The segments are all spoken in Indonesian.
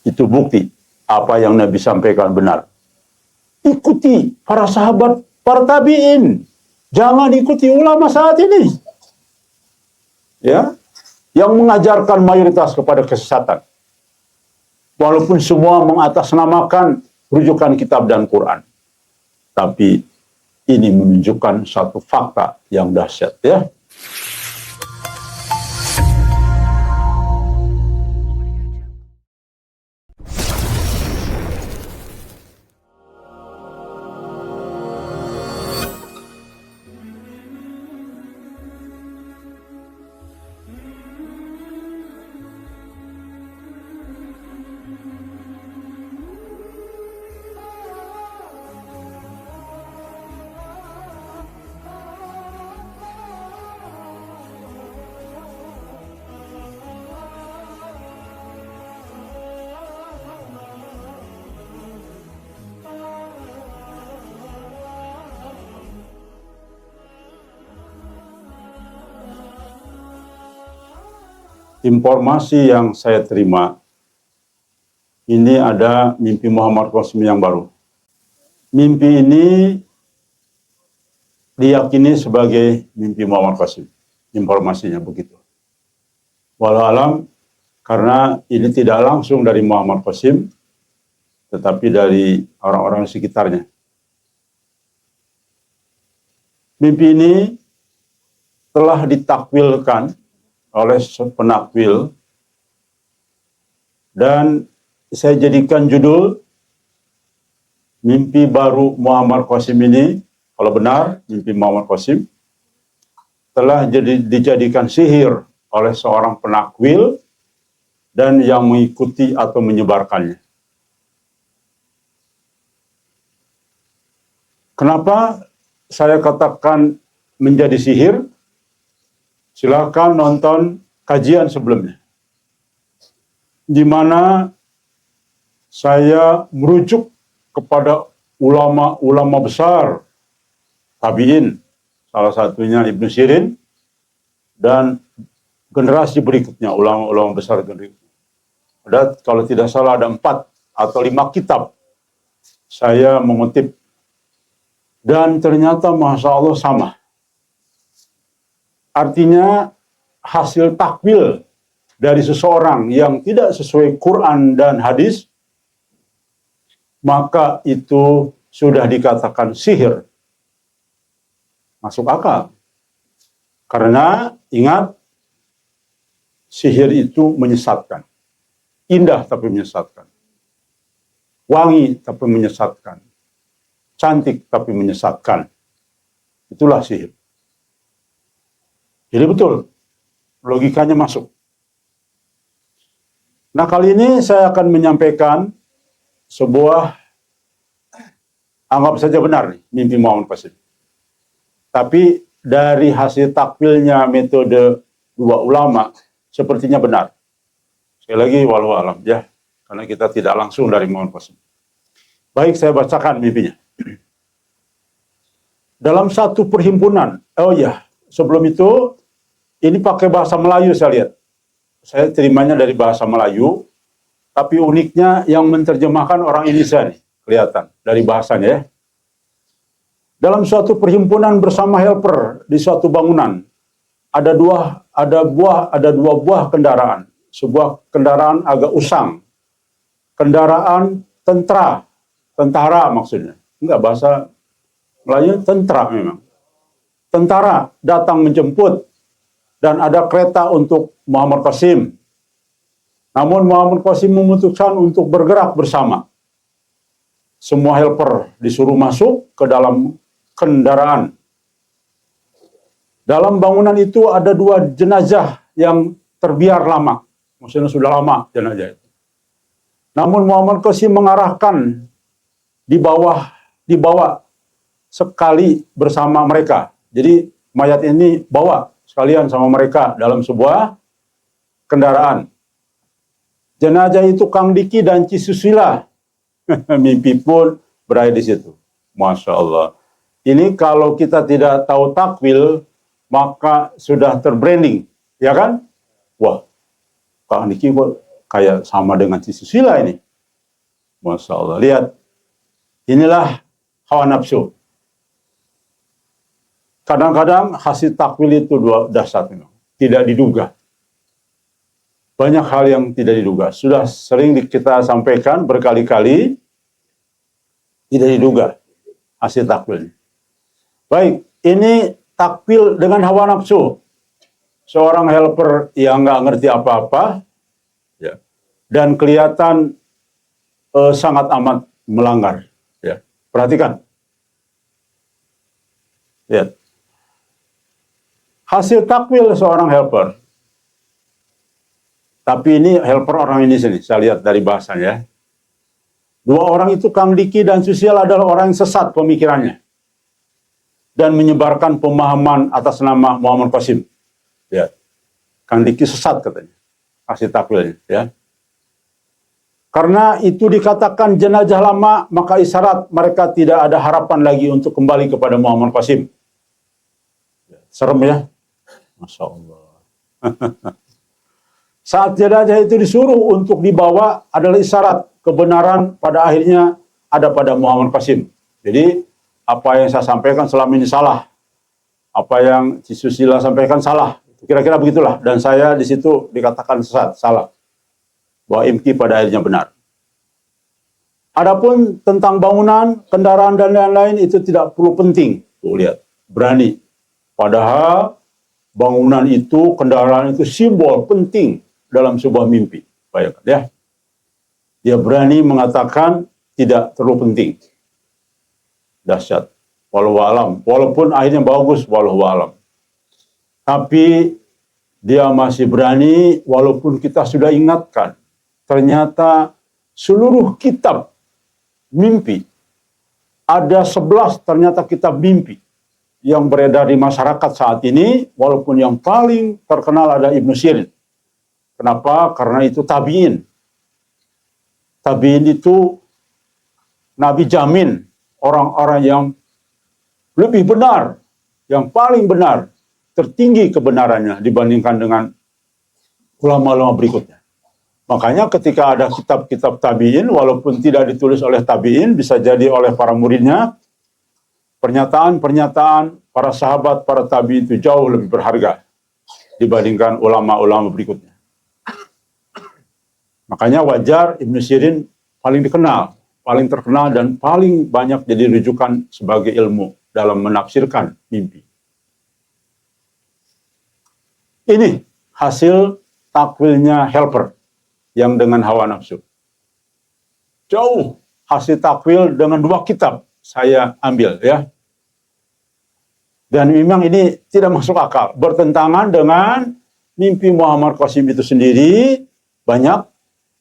Itu bukti apa yang Nabi sampaikan benar. Ikuti para sahabat, para tabi'in. Jangan ikuti ulama saat ini. Ya, yang mengajarkan mayoritas kepada kesesatan. Walaupun semua mengatasnamakan rujukan kitab dan Quran. Tapi ini menunjukkan satu fakta yang dahsyat, ya. Informasi yang saya terima, ini ada mimpi Muhammad Qasim yang baru. Mimpi ini diyakini sebagai mimpi Muhammad Qasim. Informasinya begitu. Walau alam, karena ini tidak langsung dari Muhammad Qasim, tetapi dari orang-orang sekitarnya. Mimpi ini telah ditakwilkan oleh penakwil dan saya jadikan judul mimpi baru Muhammad Qasim ini. Kalau benar mimpi Muhammad Qasim telah dijadikan sihir oleh seorang penakwil dan yang mengikuti atau menyebarkannya. Kenapa saya katakan menjadi sihir? Silakan nonton kajian sebelumnya, di mana saya merujuk kepada ulama-ulama besar tabi'in, salah satunya Ibnu Sirin, dan generasi berikutnya, ulama-ulama besar berikutnya. Ada, kalau tidak salah ada 4 atau 5 kitab saya mengutip, dan ternyata Masya Allah sama. Artinya hasil takwil dari seseorang yang tidak sesuai Quran dan hadis, maka itu sudah dikatakan sihir. Masuk akal. Karena ingat, sihir itu menyesatkan. Indah tapi menyesatkan. Wangi tapi menyesatkan. Cantik tapi menyesatkan. Itulah sihir. Jadi betul, logikanya masuk. Nah, kali ini saya akan menyampaikan sebuah, anggap saja benar nih, mimpi Muhammad Qasim. Tapi dari hasil takwilnya metode 2 ulama, sepertinya benar. Sekali lagi, walau alam, ya, karena kita tidak langsung dari Muhammad Qasim. Baik, saya bacakan mimpinya. Dalam satu perhimpunan, sebelum itu, ini pakai bahasa Melayu saya lihat. Saya terimanya dari bahasa Melayu, tapi uniknya yang menerjemahkan orang Indonesia nih, kelihatan dari bahasanya ya. Dalam suatu perhimpunan bersama helper di suatu bangunan, ada dua buah kendaraan. Sebuah kendaraan agak usang. Kendaraan tentara maksudnya. Enggak, bahasa Melayu tentara memang. Tentara datang menjemput. Dan ada kereta untuk Muhammad Qasim. Namun Muhammad Qasim memutuskan untuk bergerak bersama. Semua helper disuruh masuk ke dalam kendaraan. Dalam bangunan itu ada 2 jenazah yang terbiar lama. Maksudnya sudah lama jenazah itu. Namun Muhammad Qasim mengarahkan dibawa sekali bersama mereka. Jadi mayat ini bawa sekalian sama mereka dalam sebuah kendaraan. Jenazah itu Kang Diki dan Cisusila. Mimpi pun berada di situ. Masya Allah. Ini kalau kita tidak tahu takwil, maka sudah terbranding. Ya kan? Wah, Kang Diki kayak sama dengan Cisusila ini. Masya Allah. Lihat, inilah hawa nafsu. Kadang-kadang hasil takwil itu dahsyat, tidak diduga. Banyak hal yang tidak diduga. Sudah sering kita sampaikan berkali-kali, tidak diduga hasil takwil. Baik, ini takwil dengan hawa nafsu. Seorang helper yang nggak ngerti apa-apa, ya, dan kelihatan sangat amat melanggar. Ya. Perhatikan. Lihat. Hasil takwil seorang helper. Tapi ini helper orang ini sini, saya lihat dari bahasanya. Dua orang itu, Kang Diki dan Susial, adalah orang yang sesat pemikirannya. Dan menyebarkan pemahaman atas nama Muhammad Qasim. Ya. Kang Diki sesat katanya. Hasil takwilnya. Ya. Karena itu dikatakan jenazah lama, maka isyarat mereka tidak ada harapan lagi untuk kembali kepada Muhammad Qasim. Serem ya? Masya Allah. Saat jenazah itu disuruh untuk dibawa adalah isyarat kebenaran pada akhirnya ada pada Muhammad Qasim. Jadi apa yang saya sampaikan selama ini salah. Apa yang Cisusila sampaikan salah. Kira-kira begitulah. Dan saya di situ dikatakan sesat, salah. Bahwa IMKI pada akhirnya benar. Adapun tentang bangunan, kendaraan dan lain-lain itu tidak perlu penting. Tuh lihat, berani. Padahal bangunan itu, kendaraan itu simbol penting dalam sebuah mimpi. Bayangkan ya. Dia berani mengatakan tidak terlalu penting. Dahsyat. Walau alam. Walaupun akhirnya bagus, walau alam. Tapi dia masih berani walaupun kita sudah ingatkan. Ternyata seluruh kitab mimpi, ada 11 ternyata kitab mimpi yang beredar di masyarakat saat ini, walaupun yang paling terkenal ada Ibnu Sirin. Kenapa? Karena itu tabi'in. Tabi'in itu Nabi jamin orang-orang yang lebih benar, yang paling benar, tertinggi kebenarannya dibandingkan dengan ulama-ulama berikutnya. Makanya ketika ada kitab-kitab tabi'in, walaupun tidak ditulis oleh tabi'in, bisa jadi oleh para muridnya, pernyataan-pernyataan para sahabat, para tabi'in itu jauh lebih berharga dibandingkan ulama-ulama berikutnya. Makanya wajar Ibnu Sirin paling dikenal, paling terkenal, dan paling banyak jadi rujukan sebagai ilmu dalam menafsirkan mimpi. Ini hasil takwilnya helper yang dengan hawa nafsu. Jauh hasil takwil dengan 2 kitab saya ambil ya. Dan memang ini tidak masuk akal, bertentangan dengan mimpi Muhammad Qasim itu sendiri banyak,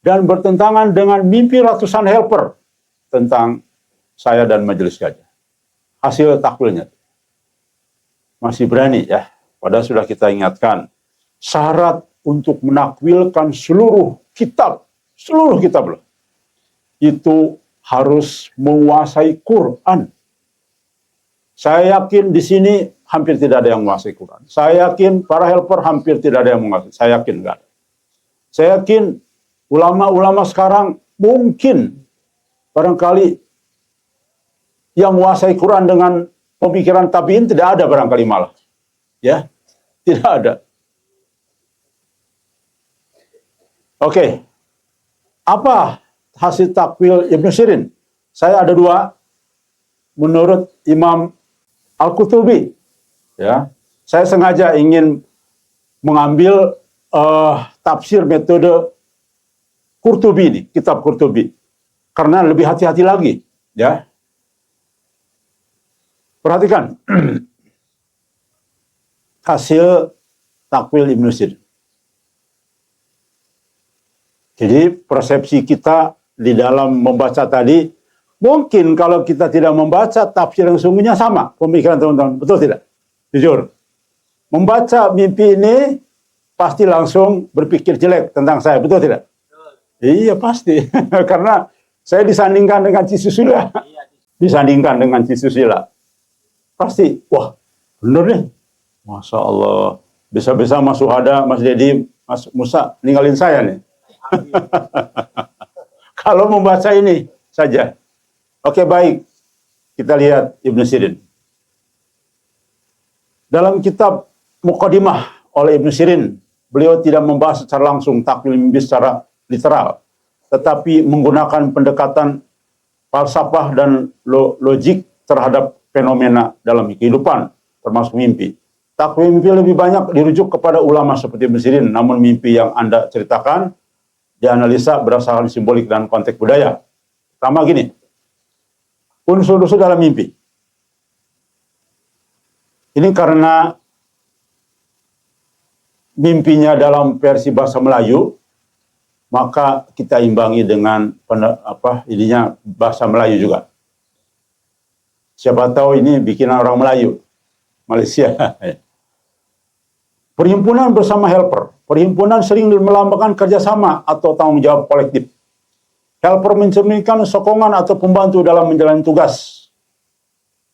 dan bertentangan dengan mimpi ratusan helper tentang saya dan Majelis Gajah. Hasil takwilnya masih berani ya. Padahal sudah kita ingatkan, syarat untuk menakwilkan seluruh kitab loh, itu harus menguasai Quran. Saya yakin di sini hampir tidak ada yang menguasai Quran. Saya yakin para helper hampir tidak ada yang menguasai. Saya yakin enggak. Saya yakin ulama-ulama sekarang mungkin barangkali yang menguasai Quran dengan pemikiran tabi'in tidak ada barangkali malah. Ya, tidak ada. Oke, apa hasil takwil Ibnu Sirin? Saya ada 2 menurut Imam Al-Qurtubi. Ya, saya sengaja ingin mengambil tafsir metode Qurtubi ini, kitab Qurtubi, karena lebih hati-hati lagi. Ya, perhatikan hasil takwil Ibnu Sirin. Jadi persepsi kita di dalam membaca tadi, mungkin kalau kita tidak membaca tafsir yang sungguhnya sama pemikiran teman-teman, betul tidak? Jujur. Membaca mimpi ini pasti langsung berpikir jelek tentang saya, betul tidak? Betul. Iya pasti, karena saya disandingkan dengan Cisusila. Disandingkan dengan Cisusila. Pasti, wah bener nih. Masya Allah. Bisa-bisa Mas Suhada, Mas Dedi, Mas Musa ninggalin saya nih. Kalau membaca ini saja. Oke, baik. Kita lihat Ibnu Sirin. Dalam kitab Muqaddimah oleh Ibnu Sirin, beliau tidak membahas secara langsung takwil mimpi secara literal, tetapi menggunakan pendekatan falsafah dan logik terhadap fenomena dalam kehidupan, termasuk mimpi. Takwil mimpi lebih banyak dirujuk kepada ulama seperti Ibnu Sirin, namun mimpi yang Anda ceritakan dianalisa berdasarkan simbolik dan konteks budaya. Pertama gini, unsur-unsur dalam mimpi. Ini karena mimpinya dalam versi bahasa Melayu, maka kita imbangi dengan bahasa Melayu juga. Siapa tahu ini bikinan orang Melayu, Malaysia. Perhimpunan bersama helper. Perhimpunan sering melambangkan kerjasama atau tanggung jawab kolektif. Helper mencerminkan sokongan atau pembantu dalam menjalani tugas.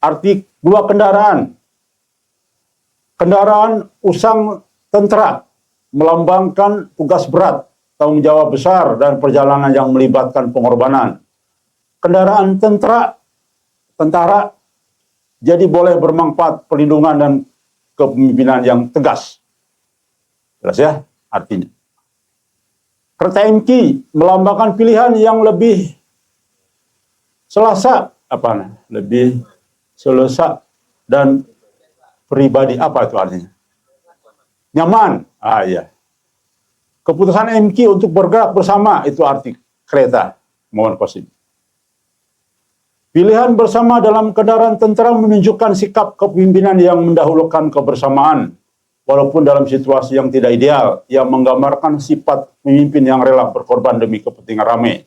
Arti dua kendaraan. Kendaraan usang tentara melambangkan tugas berat, tanggung jawab besar, dan perjalanan yang melibatkan pengorbanan. Kendaraan tentara jadi boleh bermanfaat perlindungan dan kepemimpinan yang tegas. Jelas ya artinya. Kereta MQ melambangkan pilihan yang lebih lebih selesa dan pribadi. Apa itu artinya? Nyaman. Iya. Keputusan MQ untuk bergerak bersama, itu arti kereta. Mohon kosim. Pilihan bersama dalam kendaraan tentara menunjukkan sikap kepemimpinan yang mendahulukan kebersamaan, walaupun dalam situasi yang tidak ideal, yang menggambarkan sifat pemimpin yang rela berkorban demi kepentingan ramai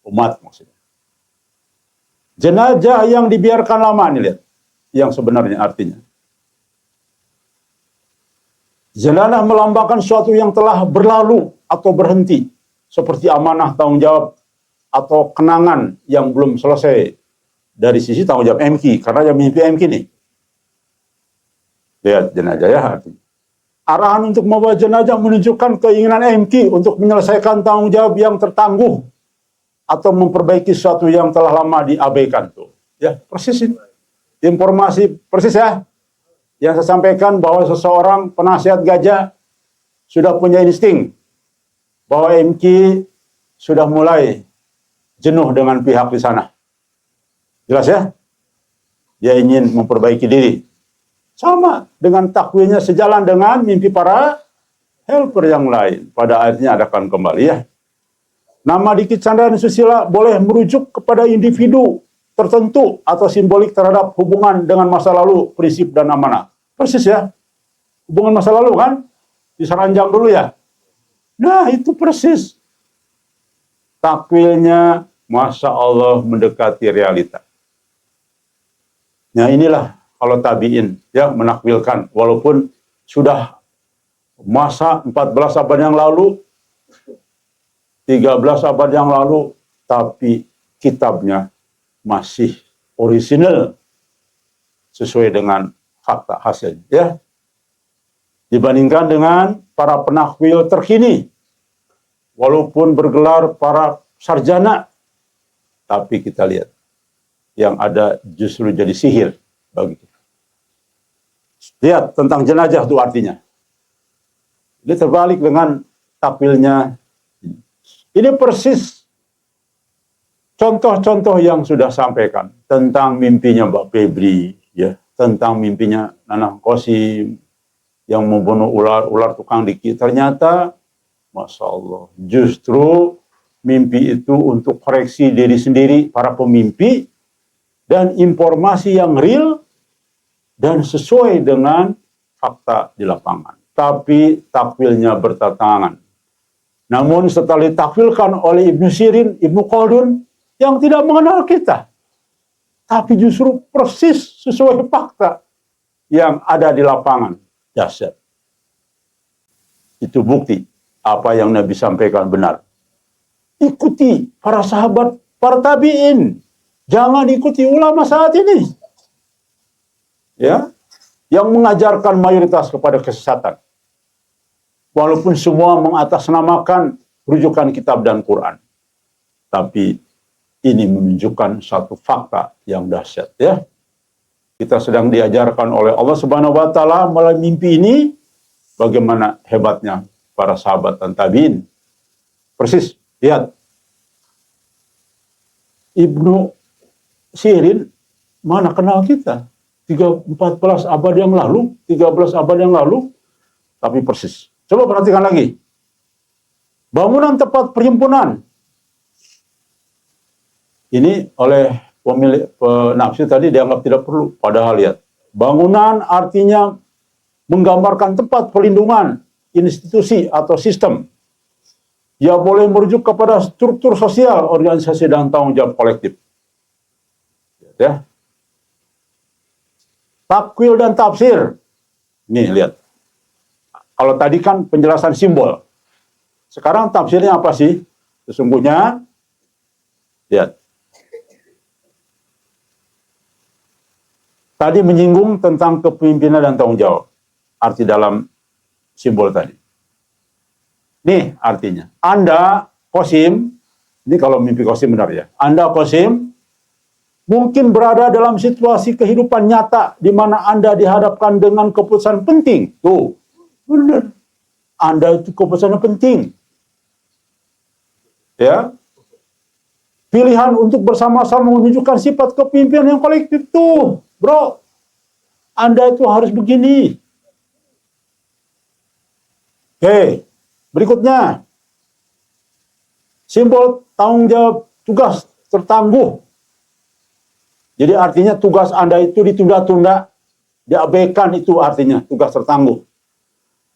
umat maksudnya. Jenazah yang dibiarkan lama, nih lihat, yang sebenarnya artinya. Jenazah melambangkan sesuatu yang telah berlalu atau berhenti, seperti amanah tanggung jawab atau kenangan yang belum selesai. Dari sisi tanggung jawab MQ, karena yang mimpi MQ nih. Lihat jenazah ya artinya. Arahan untuk membawa jenazah menunjukkan keinginan MQ untuk menyelesaikan tanggung jawab yang tertangguh atau memperbaiki sesuatu yang telah lama diabaikan tuh. Ya, persis ini. Informasi persis ya. Yang saya sampaikan bahwa seseorang penasihat gajah sudah punya insting bahwa MQ sudah mulai jenuh dengan pihak di sana. Jelas ya? Dia ingin memperbaiki diri. Sama dengan takwilnya sejalan dengan mimpi para helper yang lain. Pada akhirnya akan kembali ya. Nama dikit canda dan susila boleh merujuk kepada individu tertentu atau simbolik terhadap hubungan dengan masa lalu, prinsip dan amanah. Persis ya. Hubungan masa lalu kan? Diseranjang dulu ya. Nah itu persis. Takwilnya Masya Allah mendekati realita. Nah inilah kalau tabi'in ya menakwilkan. Walaupun sudah masa 14 abad yang lalu, 13 abad yang lalu, tapi kitabnya masih orisinal sesuai dengan fakta hasilnya ya. Dibandingkan dengan para penakwil terkini, walaupun bergelar para sarjana, tapi kita lihat yang ada justru jadi sihir bagi kita. Lihat tentang jenazah itu artinya. Ini terbalik dengan takwilnya. Ini persis contoh-contoh yang sudah sampaikan tentang mimpinya Mbak Febri, ya, tentang mimpinya Nanang Kosim yang membunuh ular tukang diki. Ternyata, Masya Allah, justru mimpi itu untuk koreksi diri sendiri para pemimpi dan informasi yang real dan sesuai dengan fakta di lapangan. Tapi takwilnya bertentangan. Namun setelah ditakwilkan oleh Ibnu Sirin, Ibnu Khaldun yang tidak mengenal kita, tapi justru persis sesuai fakta yang ada di lapangan. Dahsyat. Itu bukti apa yang Nabi sampaikan benar. Ikuti para sahabat, para tabi'in. Jangan ikuti ulama saat ini. Ya, yang mengajarkan mayoritas kepada kesesatan. Walaupun semua mengatasnamakan rujukan kitab dan Quran. Tapi ini menunjukkan satu fakta yang dahsyat ya. Kita sedang diajarkan oleh Allah Subhanahu wa taala melalui mimpi ini bagaimana hebatnya para sahabat dan tabi'in. Persis, lihat. Ibnu Sirin mana kenal kita? 14 abad yang lalu, 13 abad yang lalu, tapi persis. Coba perhatikan lagi. Bangunan tempat perhimpunan. Ini oleh pemilik penafsir tadi dianggap tidak perlu. Padahal lihat, bangunan artinya menggambarkan tempat perlindungan, institusi atau sistem. Ya boleh merujuk kepada struktur sosial, organisasi dan tanggung jawab kolektif. Ya. Takwil dan tafsir. Nih lihat. Kalau tadi kan penjelasan simbol. Sekarang tafsirnya apa sih? Sesungguhnya lihat. Tadi menyinggung tentang kepemimpinan dan tanggung jawab. Arti dalam simbol tadi. Nih artinya. Anda, Qasim, ini kalau mimpi Qasim benar ya. Anda, Qasim, mungkin berada dalam situasi kehidupan nyata di mana Anda dihadapkan dengan keputusan penting. Tuh, benar. Anda itu keputusan penting. Ya. Pilihan untuk bersama-sama menunjukkan sifat kepemimpinan yang kolektif tuh. Bro, Anda itu harus begini. Oke, berikutnya. Simbol tanggung jawab tugas tertangguh. Jadi artinya tugas Anda itu ditunda-tunda, diabaikan itu artinya tugas tertangguh.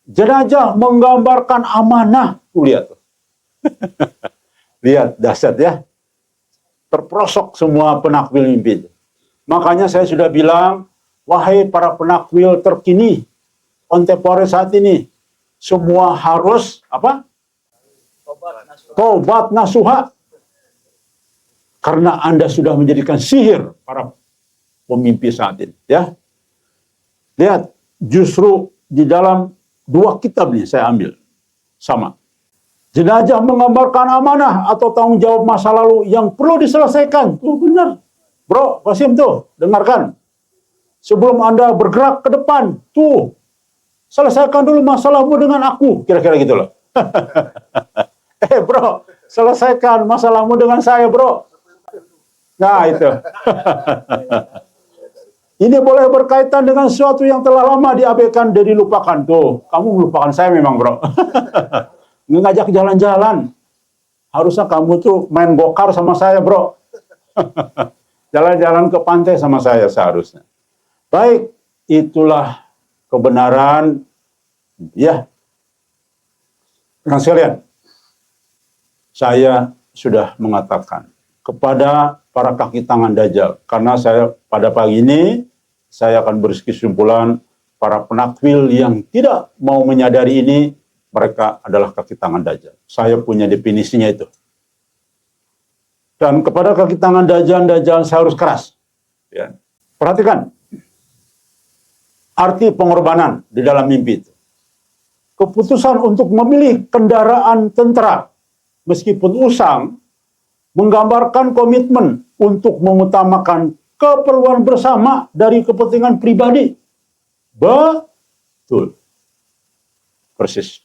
Jenazah menggambarkan amanah. Tuh lihat. Lihat, dahsyat ya. Terprosok semua penakwil mimpi. Makanya saya sudah bilang, wahai para penakwil terkini, kontemporer saat ini, semua harus apa? Tobat nasuha. Karena Anda sudah menjadikan sihir para pemimpi saat ini. Ya. Lihat, justru di dalam 2 kitab nih saya ambil. Sama. Jenazah menggambarkan amanah atau tanggung jawab masa lalu yang perlu diselesaikan. Tuh benar. Bro, Qasim tuh, dengarkan. Sebelum Anda bergerak ke depan, tuh, selesaikan dulu masalahmu dengan aku. Kira-kira gitu loh. Bro, selesaikan masalahmu dengan saya, bro. Nah, itu. Ini boleh berkaitan dengan sesuatu yang telah lama diabaikan dan dilupakan. Tuh, kamu melupakan saya memang, bro. Ngajak jalan-jalan. Harusnya kamu tuh main gokar sama saya, bro. Jalan-jalan ke pantai sama saya seharusnya. Baik, itulah kebenaran. Ya. Dengan sekalian, saya sudah mengatakan kepada para kaki tangan Dajjal. Karena saya pada pagi ini, saya akan berkesimpulan para penakwil yang tidak mau menyadari ini, mereka adalah kaki tangan Dajjal. Saya punya definisinya itu. Dan kepada kaki tangan Dajjal saya harus keras. Ya. Perhatikan. Arti pengorbanan di dalam mimpi itu. Keputusan untuk memilih kendaraan tentara, meskipun usang, menggambarkan komitmen untuk mengutamakan keperluan bersama dari kepentingan pribadi. Betul. Persis.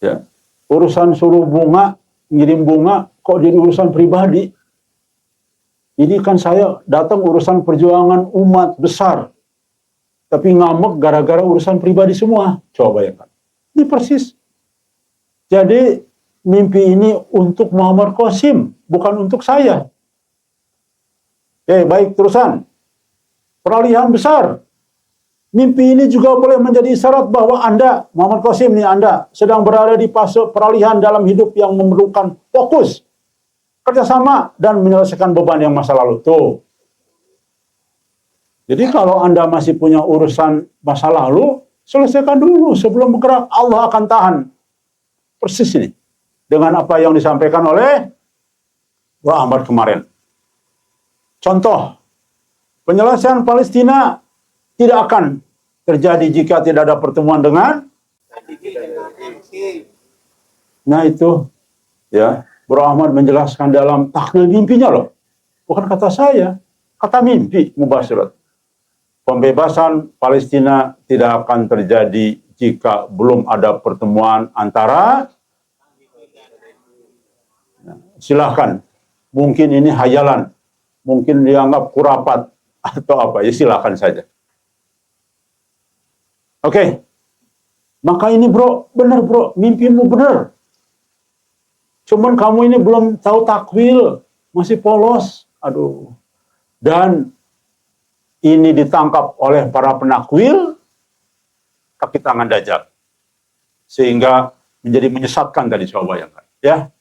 Ya. Urusan suruh bunga, ngirim bunga, kok jadi urusan pribadi? Ini kan saya datang urusan perjuangan umat besar. Tapi ngambek gara-gara urusan pribadi semua. Coba bayangkan. Ini persis. Jadi mimpi ini untuk Muhammad Qasim, bukan untuk saya. Baik, terusan. Peralihan besar. Mimpi ini juga boleh menjadi isyarat bahwa Anda, Muhammad Qasim nih Anda, sedang berada di fase peralihan dalam hidup yang memerlukan fokus, kerjasama, dan menyelesaikan beban yang masa lalu. Tuh. Jadi kalau Anda masih punya urusan masa lalu, selesaikan dulu sebelum bergerak. Allah akan tahan. Persis ini. Dengan apa yang disampaikan oleh Bro Ahmad kemarin. Contoh, penyelesaian Palestina tidak akan terjadi jika tidak ada pertemuan dengan Nah itu, ya, Bro Ahmad menjelaskan dalam tahlil mimpinya loh. Bukan kata saya, kata mimpi Mubasyirat. Pembebasan Palestina tidak akan terjadi jika belum ada pertemuan antara, silahkan, mungkin ini hayalan, mungkin dianggap kurapat atau apa, ya silahkan saja. Oke, maka ini bro, benar bro, mimpimu benar. Cuman kamu ini belum tahu takwil, masih polos. Aduh. Dan ini ditangkap oleh para penakwil, kaki tangan Dajjal. Sehingga menjadi menyesatkan tadi, saya bayangkan. Ya,